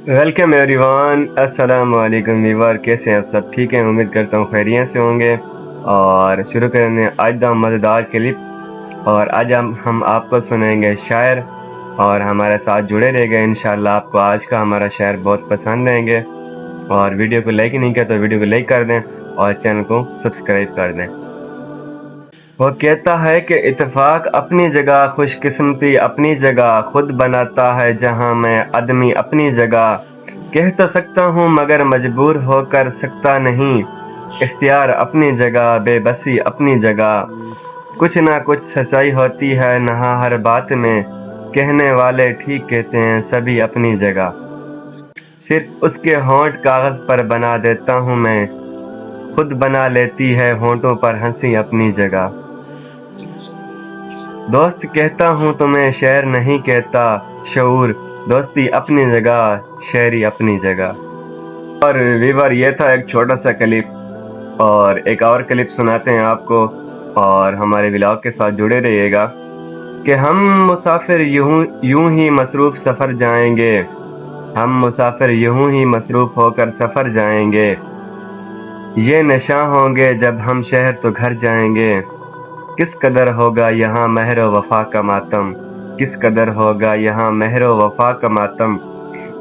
Welcome everyone, अस्सलाम वालेकुम Weaver. कैसे हैं आप सब? ठीक हैं, उम्मीद करता हूँ खैरियत से होंगे। और शुरू करेंगे आज का मज़ेदार क्लिप। और आज हम आपको सुनाएंगे शायर, और हमारे साथ जुड़े रहेंगे। इंशाल्लाह आपको आज का हमारा शायर बहुत पसंद आएंगे। और वीडियो को लाइक नहीं किया तो वीडियो को लाइक कर दें और चैनल को सब्सक्राइब कर दें। वो कहता है कि इत्तेफाक अपनी जगह, खुशकिस्मती अपनी जगह, खुद बनाता है जहां मैं आदमी अपनी जगह। कह तो सकता हूँ मगर मजबूर होकर सकता नहीं, इख्तियार अपनी जगह, बेबसी अपनी जगह। कुछ ना कुछ सच्चाई होती है नहा हर बात में, कहने वाले ठीक कहते हैं सभी अपनी जगह। सिर्फ उसके होंठ कागज़ पर बना देता हूँ मैं, खुद बना लेती है होंठों पर हंसी अपनी जगह। दोस्त कहता हूँ तुम्हें, शेर नहीं कहता, शऊर दोस्ती अपनी जगह, शेरी अपनी जगह। और वीवर, ये था एक छोटा सा क्लिप। और एक और क्लिप सुनाते हैं आपको, और हमारे व्लॉग के साथ जुड़े रहिएगा। कि हम मुसाफिर यूं ही मसरूफ़ सफ़र जाएंगे, हम मुसाफिर यूं ही मसरूफ़ होकर सफ़र जाएंगे। ये नशा होंगे जब हम शहर तो घर जाएंगे। किस कदर होगा यहाँ महर वफ़ा का मातम, किस कदर होगा यहाँ महर वफ़ा का मातम।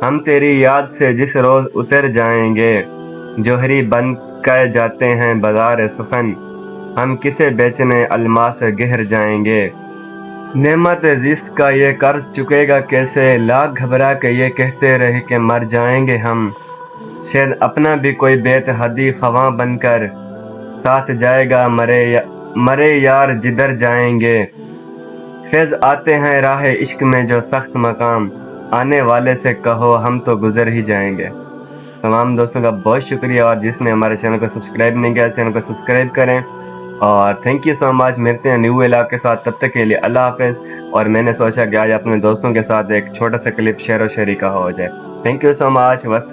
हम तेरी याद से जिस रोज़ उतर जाएंगे, जौहरी बन कर जाते हैं बाज़ार सुखन। हम किसे बेचने अलमास गहर जाएंगे। नेमत जिस्त का ये कर्ज चुकेगा कैसे, लाख घबरा के ये कहते रहे कि मर जाएंगे हम। शायद अपना भी कोई बेतहदी ख्वां बनकर साथ जाएगा, मरे यार जिधर जाएंगे। फैज़ आते हैं राह इश्क में जो सख्त मकाम, आने वाले से कहो हम तो गुजर ही जाएंगे। तमाम दोस्तों का बहुत शुक्रिया, और जिसने हमारे चैनल को सब्सक्राइब नहीं किया चैनल को सब्सक्राइब करें। और थैंक यू सो मच। मिलते हैं न्यू व्लॉग के साथ, तब तक के लिए अल्लाह हाफ़िज़। और मैंने सोचा कि आज अपने दोस्तों के साथ एक छोटा सा क्लिप शेर व शायरी का हो जाए। Thank you so much. बस।